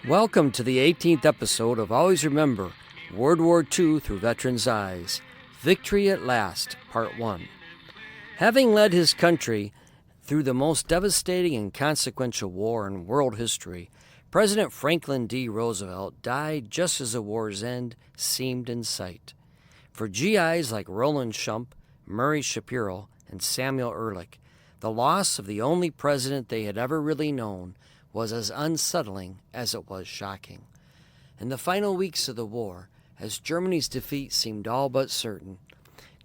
Welcome to the 18th episode of Always Remember World War II Through Veterans' Eyes, Victory at Last, Part 1. Having led his country through the most devastating and consequential war in world history, President Franklin D. Roosevelt died just as the war's end seemed in sight. For GIs like Roland Schump, Murray Shapiro, and Samuel Erlick, the loss of the only president they had ever really known was as unsettling as it was shocking. In the final weeks of the war, as Germany's defeat seemed all but certain,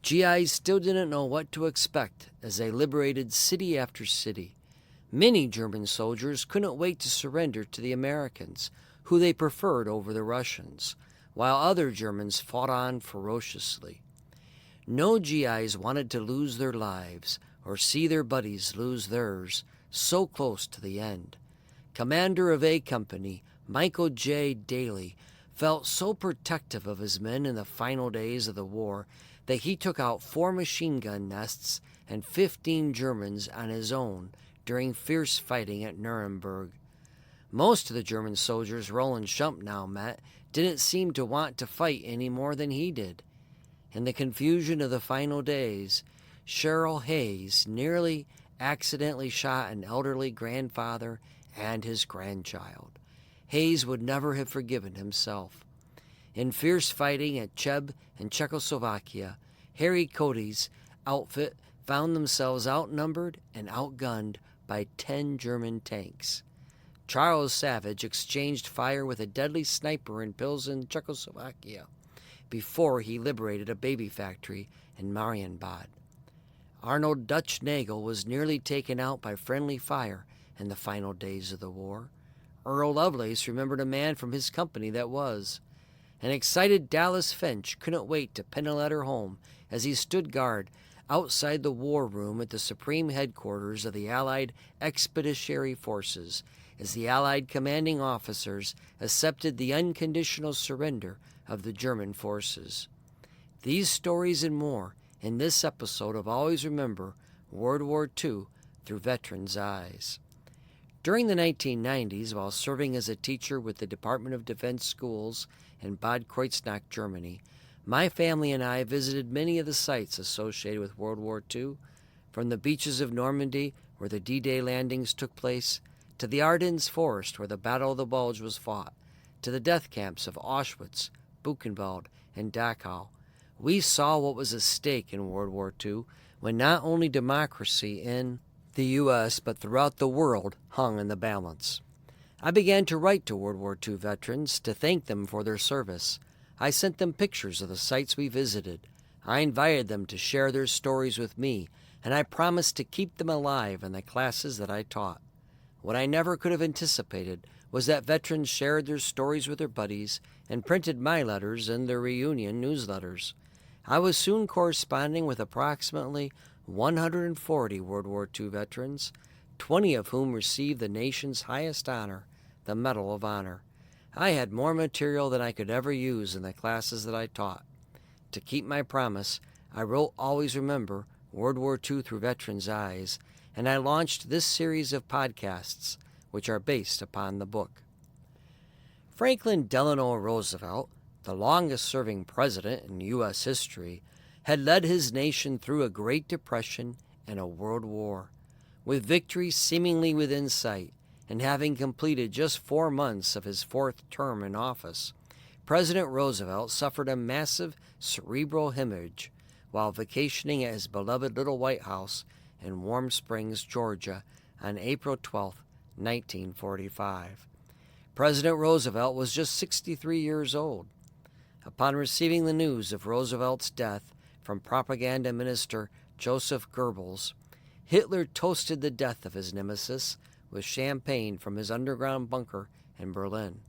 GIs still didn't know what to expect as they liberated city after city. Many German soldiers couldn't wait to surrender to the Americans, who they preferred over the Russians, while other Germans fought on ferociously. No GIs wanted to lose their lives or see their buddies lose theirs so close to the end. Commander of A Company, Michael J. Daly, felt so protective of his men in the final days of the war that he took out 4 machine gun nests and 15 Germans on his own during fierce fighting at Nuremberg. Most of the German soldiers Roland Schump now met didn't seem to want to fight any more than he did. In the confusion of the final days, Sherril Hayes nearly accidentally shot an elderly grandfather and his grandchild. Hayes would never have forgiven himself. In fierce fighting at Cheb in Czechoslovakia, Harry Koty's outfit found themselves outnumbered and outgunned by 10 German tanks. Charles Savage exchanged fire with a deadly sniper in Pilzen, Czechoslovakia, before he liberated a baby factory in Marienbad. Arnold Dutch Nagel was nearly taken out by friendly fire in the final days of the war. Earl Lovelace remembered a man from his company that was. An excited Dallas Finch couldn't wait to pen a letter home as he stood guard outside the war room at the supreme headquarters of the Allied Expeditionary Forces as the Allied commanding officers accepted the unconditional surrender of the German forces. These stories and more in this episode of Always Remember World War II Through Veterans' Eyes. During the 1990s, while serving as a teacher with the Department of Defense schools in Bad Kreuznach, Germany, my family and I visited many of the sites associated with World War II, from the beaches of Normandy, where the D-Day landings took place, to the Ardennes forest, where the Battle of the Bulge was fought, to the death camps of Auschwitz, Buchenwald, and Dachau. We saw what was at stake in World War II, when not only democracy in the U.S., but throughout the world hung in the balance. I began to write to World War II veterans to thank them for their service. I sent them pictures of the sites we visited. I invited them to share their stories with me, and I promised to keep them alive in the classes that I taught. What I never could have anticipated was that veterans shared their stories with their buddies and printed my letters in their reunion newsletters. I was soon corresponding with approximately 140 World War II veterans, 20 of whom received the nation's highest honor, the Medal of Honor. I had more material than I could ever use in the classes that I taught. To keep my promise, I wrote Always Remember World War II Through Veterans' Eyes, and I launched this series of podcasts, which are based upon the book. Franklin Delano Roosevelt, the longest-serving president in U.S. history, had led his nation through a Great Depression and a World War. With victory seemingly within sight, and having completed just 4 months of his 4th term in office, President Roosevelt suffered a massive cerebral hemorrhage while vacationing at his beloved Little White House in Warm Springs, Georgia, on April 12, 1945. President Roosevelt was just 63 years old. Upon receiving the news of Roosevelt's death from propaganda minister Joseph Goebbels, Hitler toasted the death of his nemesis with champagne from his underground bunker in Berlin.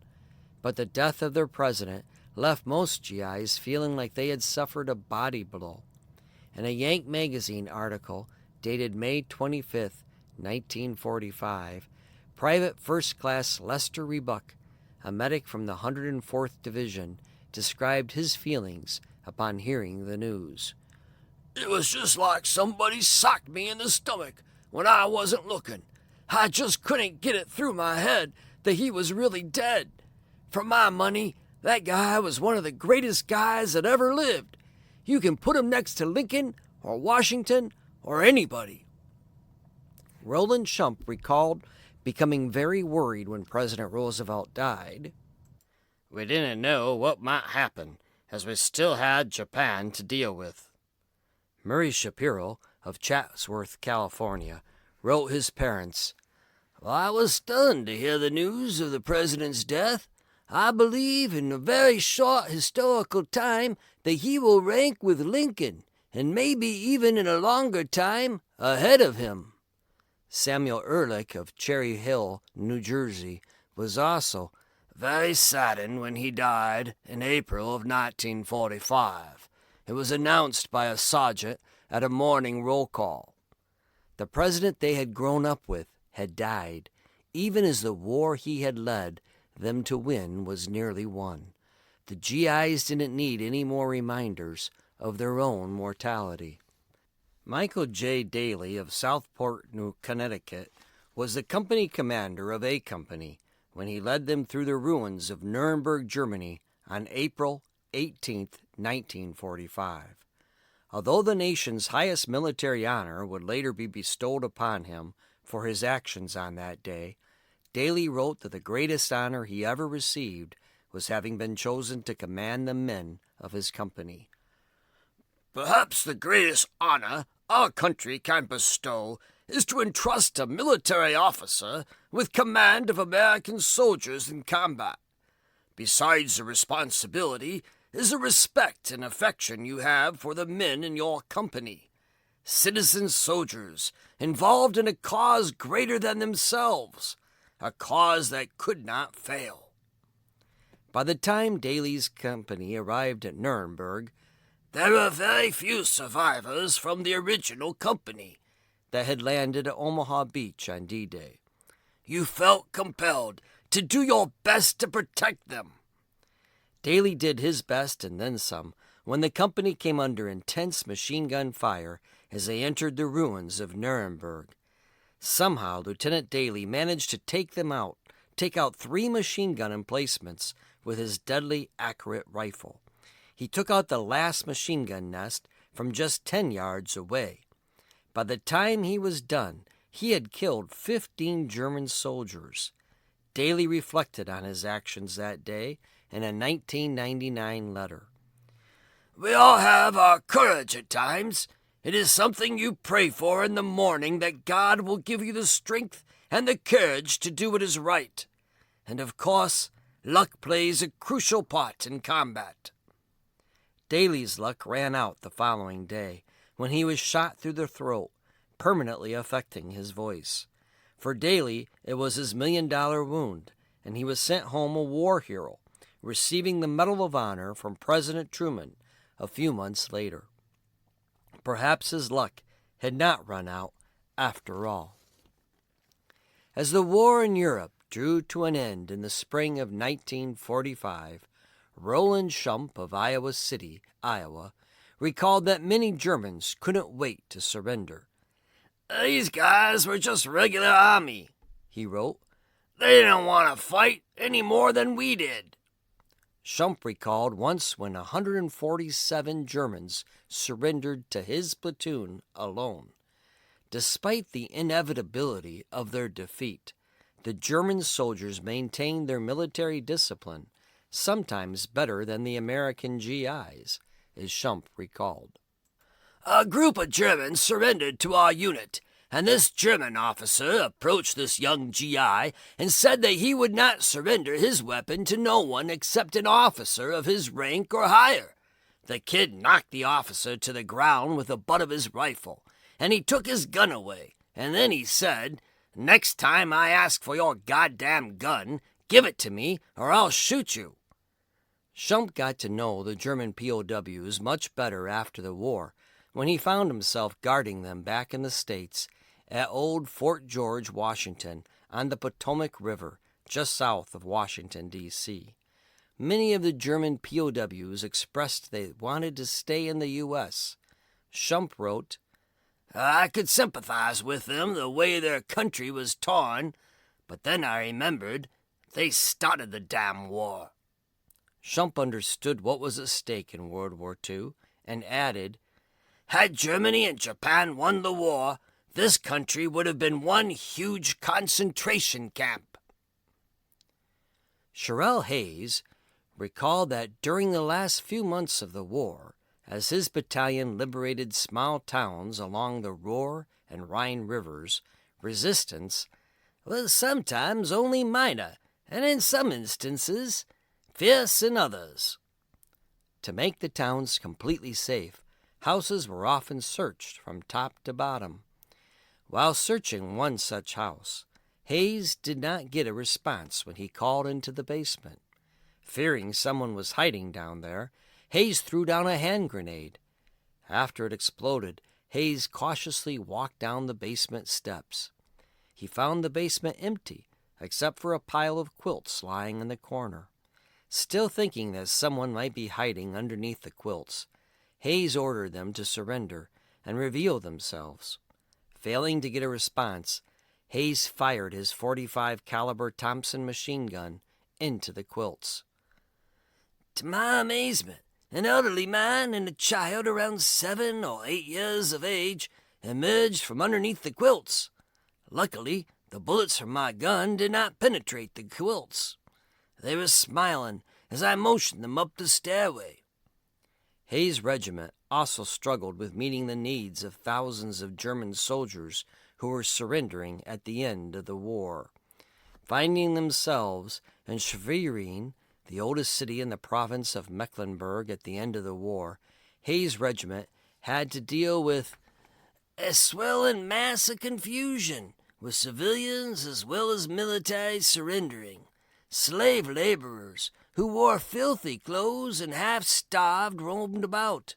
But the death of their president left most GIs feeling like they had suffered a body blow. In a Yank magazine article dated May 25, 1945, Private First Class Lester Rebuck, a medic from the 104th Division, described his feelings upon hearing the news. "It was just like somebody socked me in the stomach when I wasn't looking. I just couldn't get it through my head that he was really dead. For my money, that guy was one of the greatest guys that ever lived. You can put him next to Lincoln or Washington or anybody." Roland Schump recalled becoming very worried when President Roosevelt died. "We didn't know what might happen, as we still had Japan to deal with." Murray Shapiro of Chatsworth, California, wrote his parents, "Well, I was stunned to hear the news of the president's death. I believe in a very short historical time that he will rank with Lincoln, and maybe even in a longer time ahead of him." Samuel Erlick of Cherry Hill, New Jersey, was also very saddened when he died in April of 1945. It was announced by a sergeant at a morning roll call. The president they had grown up with had died, even as the war he had led them to win was nearly won. The GIs didn't need any more reminders of their own mortality. Michael J. Daly of Southport, Connecticut, was the company commander of A Company when he led them through the ruins of Nuremberg, Germany on April 18, 1945. Although the nation's highest military honor would later be bestowed upon him for his actions on that day, Daly wrote that the greatest honor he ever received was having been chosen to command the men of his company. "Perhaps the greatest honor our country can bestow is to entrust a military officer with command of American soldiers in combat. Besides the responsibility is the respect and affection you have for the men in your company, citizen soldiers involved in a cause greater than themselves, a cause that could not fail." By the time Daly's company arrived at Nuremberg, there were very few survivors from the original company that had landed at Omaha Beach on D-Day. You felt compelled to do your best to protect them. Daly did his best and then some when the company came under intense machine gun fire as they entered the ruins of Nuremberg. Somehow Lieutenant Daly managed to take out 3 machine gun emplacements with his deadly accurate rifle. He took out the last machine gun nest from just 10 yards away. By the time he was done, he had killed 15 German soldiers. Daly reflected on his actions that day in a 1999 letter. "We all have our courage at times. It is something you pray for in the morning, that God will give you the strength and the courage to do what is right. And of course, luck plays a crucial part in combat." Daly's luck ran out the following day when he was shot through the throat, permanently affecting his voice. For Daly, it was his $1 million wound, and he was sent home a war hero, receiving the Medal of Honor from President Truman a few months later. Perhaps his luck had not run out after all. As the war in Europe drew to an end in the spring of 1945, Roland Schump of Iowa City, Iowa, recalled that many Germans couldn't wait to surrender. "These guys were just regular army," he wrote. "They didn't want to fight any more than we did." Schump recalled once when 147 Germans surrendered to his platoon alone. Despite the inevitability of their defeat, the German soldiers maintained their military discipline, sometimes better than the American GIs, as Schump recalled. "A group of Germans surrendered to our unit, and this German officer approached this young GI and said that he would not surrender his weapon to no one except an officer of his rank or higher. The kid knocked the officer to the ground with the butt of his rifle, and he took his gun away, and then he said, 'Next time I ask for your goddamn gun, give it to me or I'll shoot you.'" Schump got to know the German POWs much better after the war, when he found himself guarding them back in the States at old Fort George, Washington, on the Potomac River, just south of Washington, D.C. Many of the German POWs expressed they wanted to stay in the U.S. Schump wrote, "I could sympathize with them the way their country was torn, but then I remembered they started the damn war." Schump understood what was at stake in World War II and added, "Had Germany and Japan won the war, this country would have been one huge concentration camp." Sherril Hayes recalled that during the last few months of the war, as his battalion liberated small towns along the Ruhr and Rhine rivers, resistance was sometimes only minor, and in some instances, fierce in others. To make the towns completely safe, houses were often searched from top to bottom. While searching one such house, Hayes did not get a response when he called into the basement. Fearing someone was hiding down there, Hayes threw down a hand grenade. After it exploded, Hayes cautiously walked down the basement steps. He found the basement empty, except for a pile of quilts lying in the corner. Still thinking that someone might be hiding underneath the quilts, Hayes ordered them to surrender and reveal themselves. Failing to get a response, Hayes fired his .45 caliber Thompson machine gun into the quilts. To my amazement, an elderly man and a child around 7 or 8 years of age emerged from underneath the quilts. Luckily, the bullets from my gun did not penetrate the quilts. They were smiling as I motioned them up the stairway. Hayes' regiment also struggled with meeting the needs of thousands of German soldiers who were surrendering at the end of the war. Finding themselves in Schwerin, the oldest city in the province of Mecklenburg at the end of the war, Hayes' regiment had to deal with a swelling mass of confusion, with civilians as well as military surrendering. Slave laborers who wore filthy clothes and half-starved roamed about.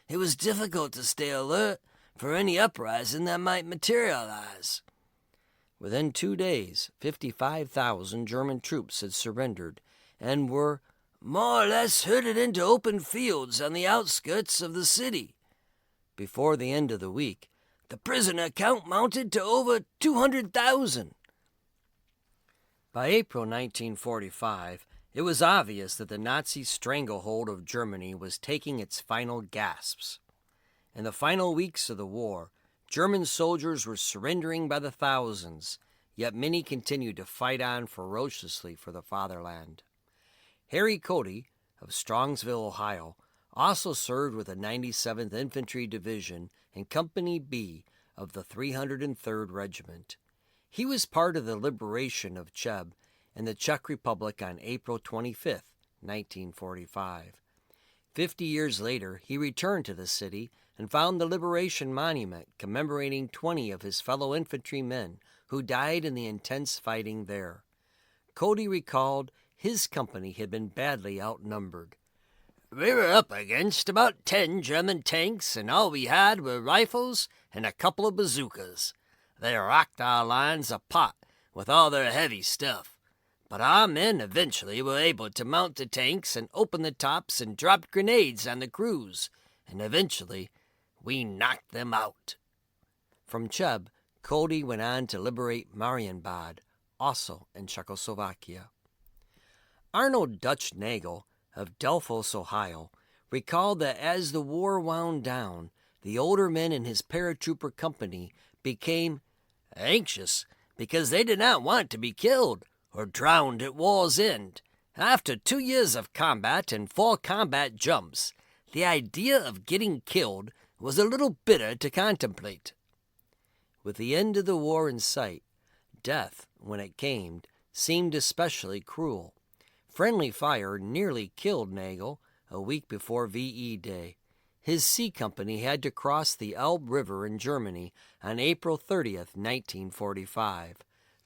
It was difficult to stay alert for any uprising that might materialize. Within 2 days, 55,000 German troops had surrendered and were more or less herded into open fields on the outskirts of the city. Before the end of the week, the prisoner count mounted to over 200,000. By April 1945, it was obvious that the Nazi stranglehold of Germany was taking its final gasps. In the final weeks of the war, German soldiers were surrendering by the thousands, yet many continued to fight on ferociously for the fatherland. Harry Koty of Strongsville, Ohio, also served with the 97th Infantry Division in Company B of the 303rd Regiment. He was part of the liberation of Cheb in the Czech Republic on April 25, 1945. 50 years later, he returned to the city and found the Liberation Monument commemorating 20 of his fellow infantrymen who died in the intense fighting there. Koty recalled his company had been badly outnumbered. "We were up against about 10 German tanks, and all we had were rifles and a couple of bazookas. They rocked our lines apart with all their heavy stuff. But our men eventually were able to mount the tanks and open the tops and dropped grenades on the crews, and eventually we knocked them out." From Cheb, Koty went on to liberate Marienbad, also in Czechoslovakia. Arnold Dutch Nagel of Delphos, Ohio, recalled that as the war wound down, the older men in his paratrooper company became anxious because they did not want to be killed or drowned at war's end. After 2 years of combat and 4 combat jumps, the idea of getting killed was a little bitter to contemplate. With the end of the war in sight, death, when it came, seemed especially cruel. Friendly fire nearly killed Nagel a week before VE Day. His C Company had to cross the Elbe River in Germany on April 30th, 1945.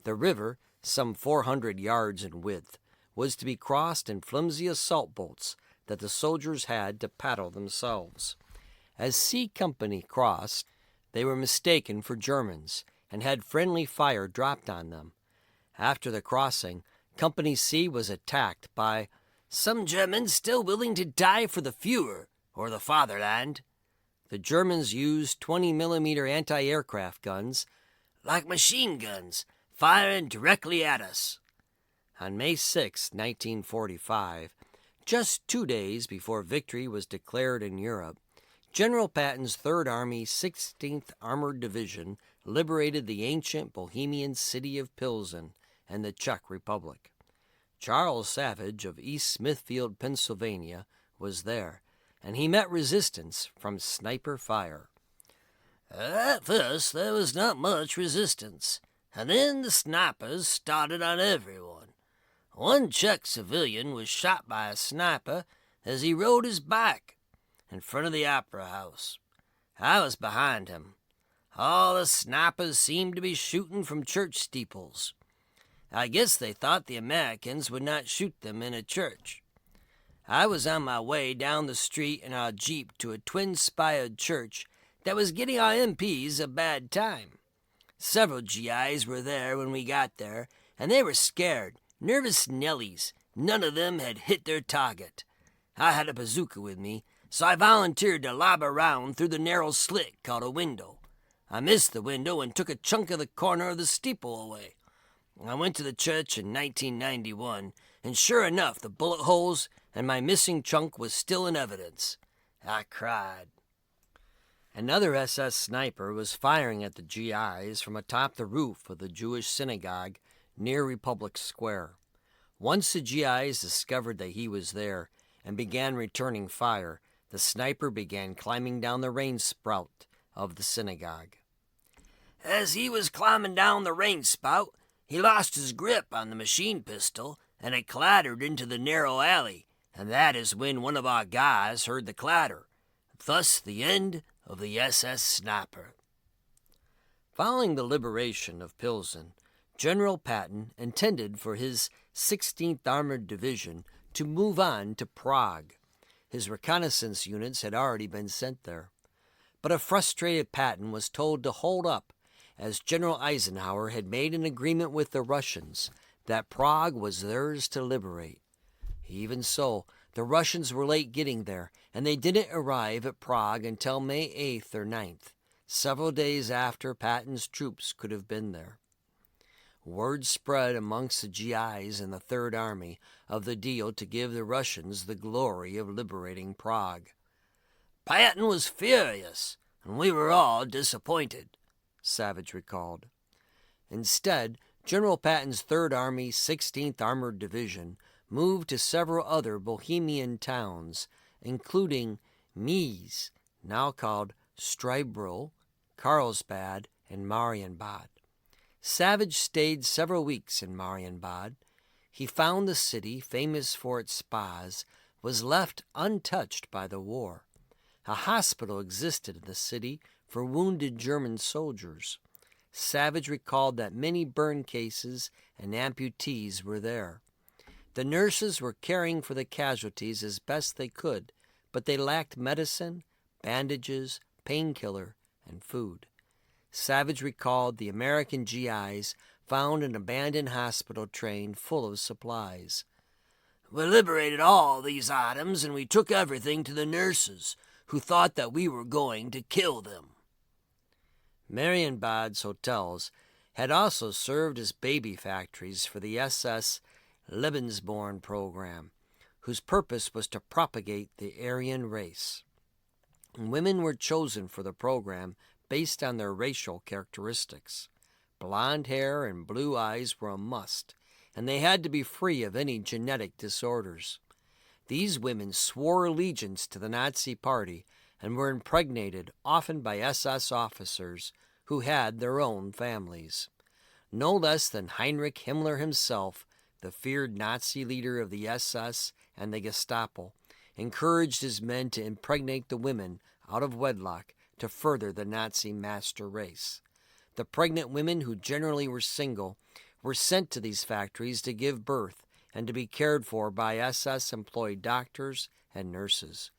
The river, some 400 yards in width, was to be crossed in flimsy assault boats that the soldiers had to paddle themselves. As C Company crossed, they were mistaken for Germans and had friendly fire dropped on them. After the crossing, Company C was attacked by some Germans still willing to die for the Führer or the fatherland. The Germans used 20mm anti-aircraft guns, like machine guns, firing directly at us. On May 6, 1945, Just 2 days before victory was declared in Europe, General Patton's 3rd Army 16th Armored Division liberated the ancient Bohemian city of Pilzen and the Czech Republic. Charles Savage of East Smithfield, Pennsylvania, was there, and he met resistance from sniper fire. At first there was not much resistance, and then the snipers started on everyone. One Czech civilian was shot by a sniper as he rode his bike in front of the Opera House. I was behind him. All the snipers seemed to be shooting from church steeples. I guess they thought the Americans would not shoot them in a church. I was on my way down the street in our Jeep to a twin-spired church that was getting our MPs a bad time. Several GIs were there when we got there, and they were scared, nervous Nellies. None of them had hit their target. I had a bazooka with me, so I volunteered to lob a round through the narrow slit called a window. I missed the window and took a chunk of the corner of the steeple away. I went to the church in 1991, and sure enough, the bullet holes and my missing chunk was still in evidence. I cried. Another SS sniper was firing at the GIs from atop the roof of the Jewish synagogue near Republic Square. Once the GIs discovered that he was there and began returning fire, the sniper began climbing down the rain spout of the synagogue. As he was climbing down the rain spout, he lost his grip on the machine pistol, and it clattered into the narrow alley, and that is when one of our guys heard the clatter. Thus the end of the SS sniper. Following the liberation of Pilzen, General Patton intended for his 16th Armored Division to move on to Prague. His reconnaissance units had already been sent there. But a frustrated Patton was told to hold up, as General Eisenhower had made an agreement with the Russians that Prague was theirs to liberate. Even so, the Russians were late getting there, and they didn't arrive at Prague until May 8th or 9th, several days after Patton's troops could have been there. Word spread amongst the GIs in the Third Army of the deal to give the Russians the glory of liberating Prague. Patton was furious, and we were all disappointed, Savage recalled. Instead, General Patton's 3rd Army 16th Armored Division moved to several other Bohemian towns, including Mies, now called Strebro, Carlsbad, and Marienbad. Savage stayed several weeks in Marienbad. He found the city, famous for its spas, was left untouched by the war. A hospital existed in the city for wounded German soldiers. Savage recalled that many burn cases and amputees were there. The nurses were caring for the casualties as best they could, but they lacked medicine, bandages, painkiller, and food. Savage recalled the American GIs found an abandoned hospital train full of supplies. We liberated all these items, and we took everything to the nurses, who thought that we were going to kill them. Marienbad's hotels had also served as baby factories for the SS Lebensborn program, whose purpose was to propagate the Aryan race. Women were chosen for the program based on their racial characteristics. Blonde hair and blue eyes were a must, and they had to be free of any genetic disorders. These women swore allegiance to the Nazi Party and were impregnated, often by SS officers who had their own families. No less than Heinrich Himmler himself, the feared Nazi leader of the SS and the Gestapo, encouraged his men to impregnate the women out of wedlock to further the Nazi master race. The pregnant women, who generally were single, were sent to these factories to give birth and to be cared for by SS-employed doctors and nurses.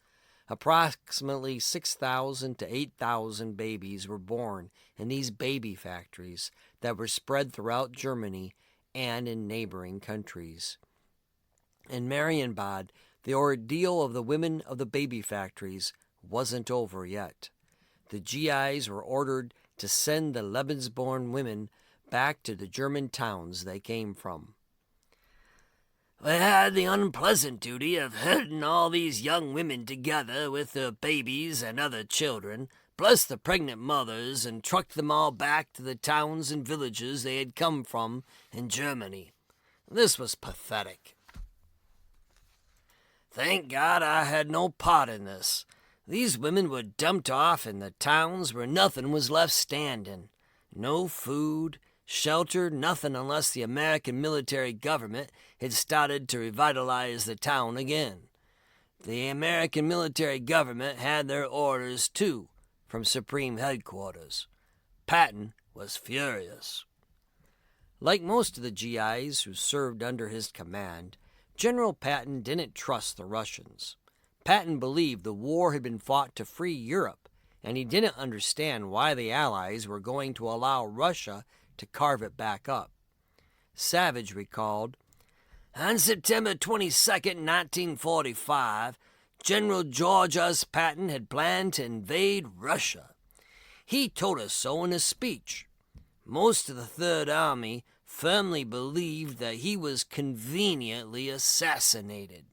Approximately 6,000 to 8,000 babies were born in these baby factories that were spread throughout Germany and in neighboring countries. In Marienbad, the ordeal of the women of the baby factories wasn't over yet. The GIs were ordered to send the Lebensborn women back to the German towns they came from. I had the unpleasant duty of herding all these young women together with their babies and other children, plus the pregnant mothers, and trucked them all back to the towns and villages they had come from in Germany. This was pathetic. Thank God I had no part in this. These women were dumped off in the towns where nothing was left standing. No food, shelter, nothing unless the American military government had started to revitalize the town again. The American military government had their orders, too, from Supreme Headquarters. Patton was furious. Like most of the GIs who served under his command, General Patton didn't trust the Russians. Patton believed the war had been fought to free Europe, and he didn't understand why the Allies were going to allow Russia to carve it back up. Savage recalled, "On September 22, 1945, General George S. Patton had planned to invade Russia. He told us so in a speech. Most of the Third Army firmly believed that he was conveniently assassinated."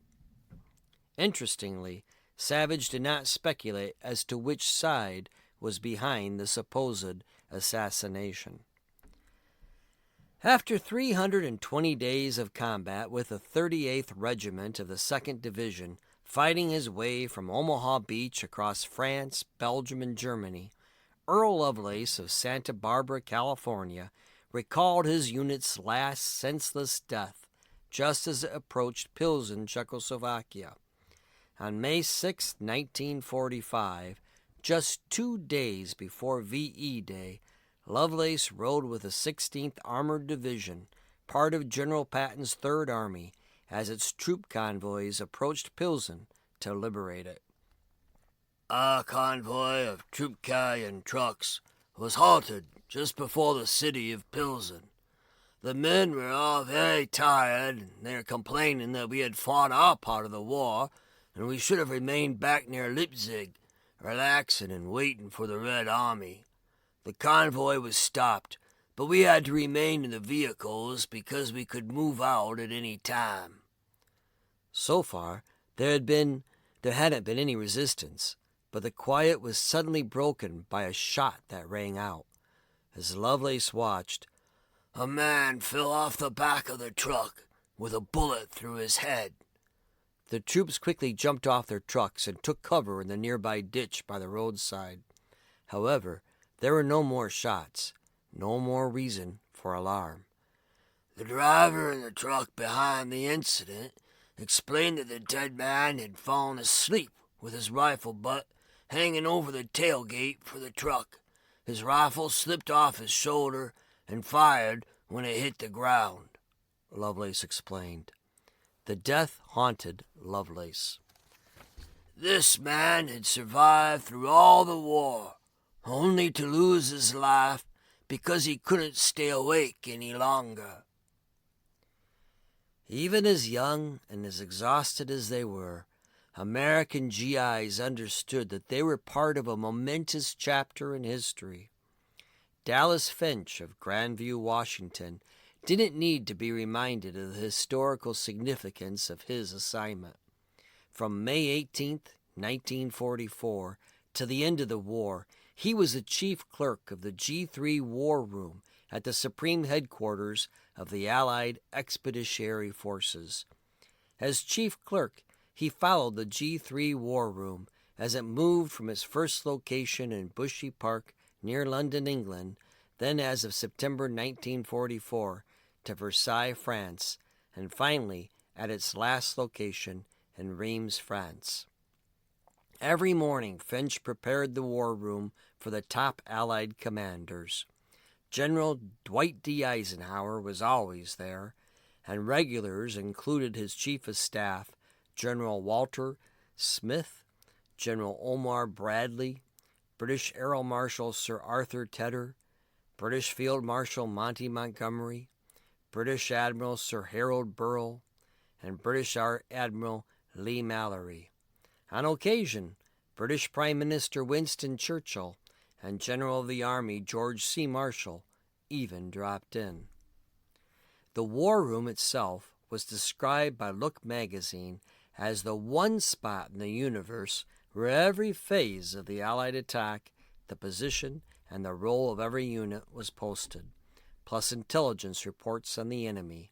Interestingly, Savage did not speculate as to which side was behind the supposed assassination. After 320 days of combat with the 38th Regiment of the 2nd Division, fighting his way from Omaha Beach across France, Belgium, and Germany, Earl Lovelace of Santa Barbara, California, recalled his unit's last senseless death just as it approached Pilzen, Czechoslovakia. On May 6, 1945, just 2 days before VE Day, Lovelace rode with the 16th Armored Division, part of General Patton's Third Army, as its troop convoys approached Pilzen to liberate it. Our convoy of troop carrying trucks was halted just before the city of Pilzen. The men were all very tired, and they were complaining that we had fought our part of the war, and we should have remained back near Leipzig, relaxing and waiting for the Red Army. The convoy was stopped, but we had to remain in the vehicles because we could move out at any time. So far, there hadn't been any resistance, but the quiet was suddenly broken by a shot that rang out. As Lovelace watched, a man fell off the back of the truck with a bullet through his head. The troops quickly jumped off their trucks and took cover in the nearby ditch by the roadside. However, there were no more shots, no more reason for alarm. The driver in the truck behind the incident explained that the dead man had fallen asleep with his rifle butt hanging over the tailgate for the truck. His rifle slipped off his shoulder and fired when it hit the ground, Lovelace explained. The death haunted Lovelace. This man had survived through all the war, only to lose his life because he couldn't stay awake any longer. Even as young and as exhausted as they were, American GIs understood that they were part of a momentous chapter in history. Dallas Finch of Grandview, Washington, didn't need to be reminded of the historical significance of his assignment. From May 18, 1944, to the end of the war, he was the chief clerk of the G3 War Room at the Supreme Headquarters of the Allied Expeditionary Forces. As chief clerk, he followed the G3 War Room as it moved from its first location in Bushy Park near London, England, then as of September 1944, to Versailles, France, and finally at its last location in Reims, France. Every morning, Finch prepared the war room for the top Allied commanders. General Dwight D. Eisenhower was always there, and regulars included his chief of staff, General Walter Smith, General Omar Bradley, British Air Marshal Sir Arthur Tedder, British Field Marshal Monty Montgomery, British Admiral Sir Harold Burrell, and British Admiral Lee Mallory. On occasion, British Prime Minister Winston Churchill and General of the Army George C. Marshall even dropped in. The war room itself was described by Look magazine as the one spot in the universe where every phase of the Allied attack, the position, and the role of every unit was posted, plus intelligence reports on the enemy.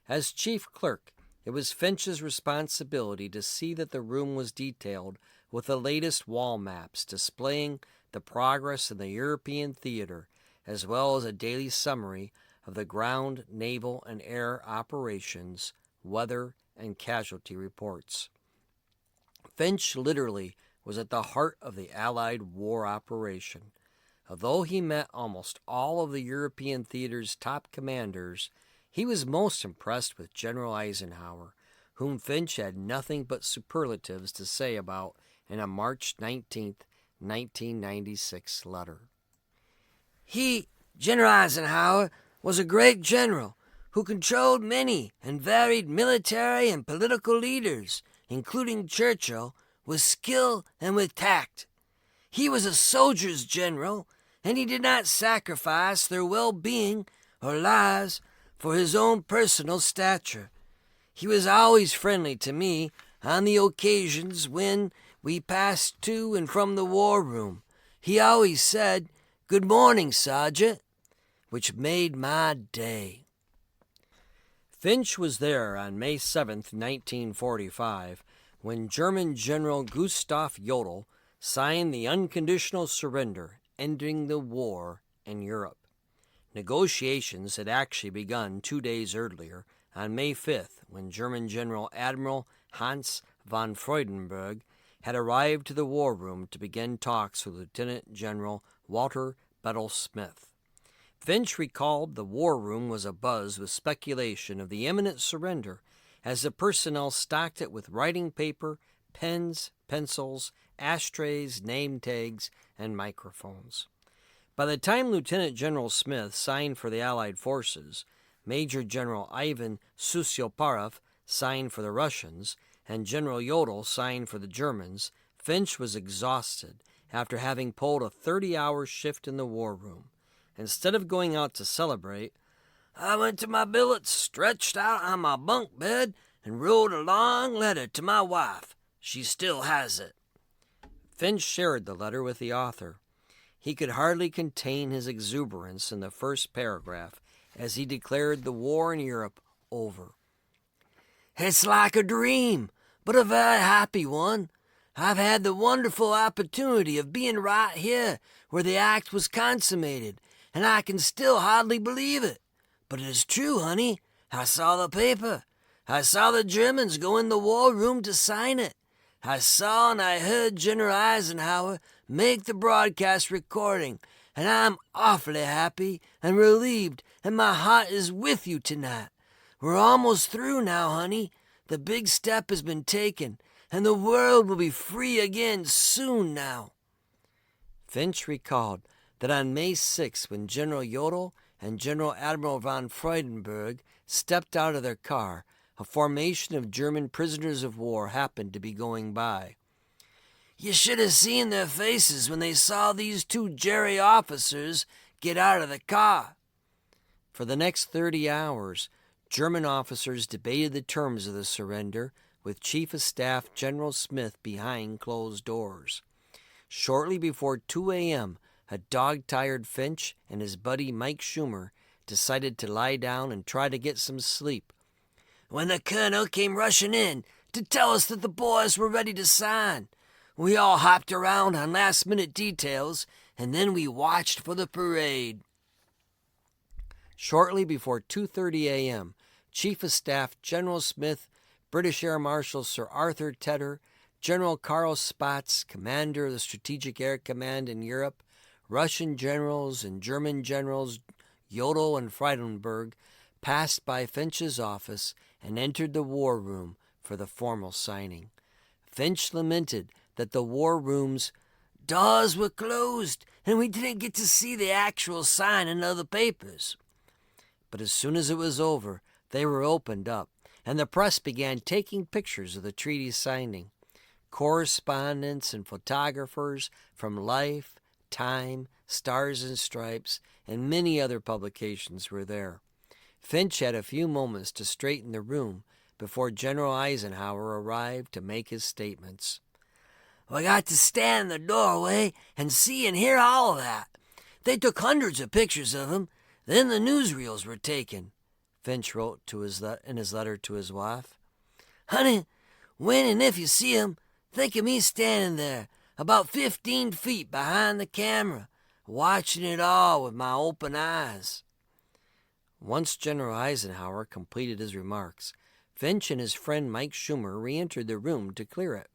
As chief clerk, it was Finch's responsibility to see that the room was detailed with the latest wall maps displaying the progress in the European theater, as well as a daily summary of the ground, naval, and air operations, weather, and casualty reports. Finch literally was at the heart of the Allied war operation. Although he met almost all of the European theater's top commanders, he was most impressed with General Eisenhower, whom Finch had nothing but superlatives to say about in a March 19, 1996 letter. General Eisenhower, was a great general who controlled many and varied military and political leaders, including Churchill, with skill and with tact. He was a soldier's general, and he did not sacrifice their well-being or lives for his own personal stature. He was always friendly to me on the occasions when we passed to and from the war room. He always said, "Good morning, Sergeant," which made my day. Finch was there on May 7, 1945, when German General Gustav Jodl signed the unconditional surrender, ending the war in Europe. Negotiations had actually begun 2 days earlier, on May 5th, when German General Admiral Hans von Freudenberg had arrived to the war room to begin talks with Lieutenant General Walter Bedell Smith. Finch recalled the war room was abuzz with speculation of the imminent surrender as the personnel stocked it with writing paper, pens, pencils, ashtrays, name tags, and microphones. By the time Lieutenant General Smith signed for the Allied forces, Major General Ivan Susioparov signed for the Russians, and General Jodl signed for the Germans, Finch was exhausted after having pulled a 30-hour shift in the war room. Instead of going out to celebrate, "I went to my billets, stretched out on my bunk bed, and wrote a long letter to my wife. She still has it." Finch shared the letter with the author. He could hardly contain his exuberance in the first paragraph as he declared the war in Europe over. "It's like a dream, but a very happy one. I've had the wonderful opportunity of being right here where the act was consummated, and I can still hardly believe it. But it is true, honey. I saw the paper. I saw the Germans go in the war room to sign it. I saw and I heard General Eisenhower make the broadcast recording, and I'm awfully happy and relieved, and my heart is with you tonight. We're almost through now, honey. The big step has been taken, and the world will be free again soon now." Finch recalled that on May 6, when General Jodl and General Admiral von Freudenberg stepped out of their car, a formation of German prisoners of war happened to be going by. "You should have seen their faces when they saw these two Jerry officers get out of the car." For the next 30 hours, German officers debated the terms of the surrender with Chief of Staff General Smith behind closed doors. Shortly before 2 a.m., a dog-tired Finch and his buddy Mike Schumer decided to lie down and try to get some sleep, when the colonel came rushing in to tell us that the boys were ready to sign. We all hopped around on last-minute details, and then we watched for the parade. Shortly before 2:30 a.m., Chief of Staff General Smith, British Air Marshal Sir Arthur Tedder, General Karl Spaatz, commander of the Strategic Air Command in Europe, Russian generals and German generals Jodl and Freudenberg passed by Finch's office and entered the war room for the formal signing. Finch lamented that the war room's doors were closed and we didn't get to see the actual signing of the papers. But as soon as it was over, they were opened up, and the press began taking pictures of the treaty signing. Correspondents and photographers from Life, Time, Stars and Stripes, and many other publications were there. Finch had a few moments to straighten the room before General Eisenhower arrived to make his statements. "I got to stand in the doorway and see and hear all of that. They took hundreds of pictures of him. Then the newsreels were taken," Finch wrote in his letter to his wife. "Honey, when and if you see him, think of me standing there, about 15 feet behind the camera, watching it all with my open eyes." Once General Eisenhower completed his remarks, Finch and his friend Mike Schumer re-entered the room to clear it.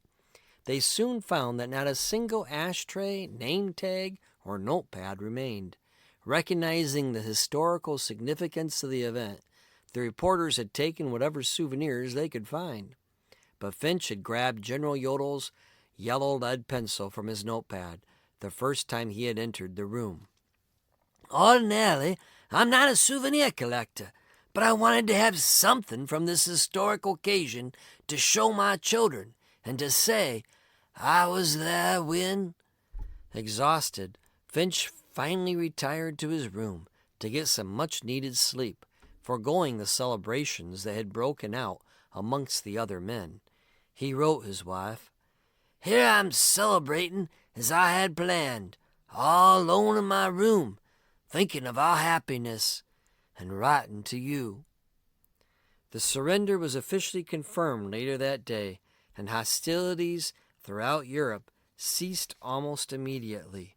They soon found that not a single ashtray, name tag, or notepad remained. Recognizing the historical significance of the event, the reporters had taken whatever souvenirs they could find. But Finch had grabbed General Yodel's yellow lead pencil from his notepad the first time he had entered the room. "Ordinarily, I'm not a souvenir collector, but I wanted to have something from this historical occasion to show my children and to say, I was there when..." Exhausted, Finch finally retired to his room to get some much-needed sleep, foregoing the celebrations that had broken out amongst the other men. He wrote his wife, "Here I'm celebrating as I had planned, all alone in my room, thinking of our happiness, and writing to you." The surrender was officially confirmed later that day, and hostilities throughout Europe ceased almost immediately.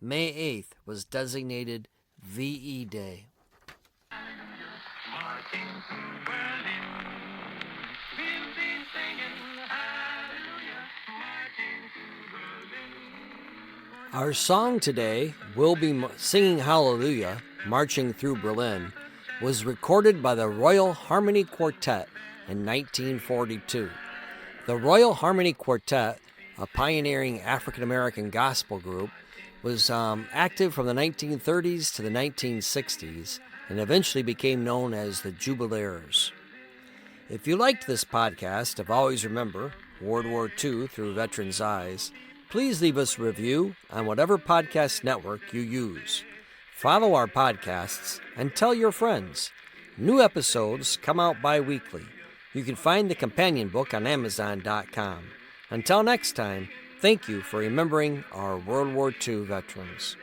May 8th was designated VE Day. Our song today, "We'll Be Singing Hallelujah, Marching Through Berlin," was recorded by the Royal Harmony Quartet in 1942. The Royal Harmony Quartet, a pioneering African-American gospel group, was active from the 1930s to the 1960s and eventually became known as the Jubilaires. If you liked this podcast of Always Remember, World War II Through Veterans' Eyes, please leave us a review on whatever podcast network you use. Follow our podcasts and tell your friends. New episodes come out bi-weekly. You can find the companion book on Amazon.com. Until next time, thank you for remembering our World War II veterans.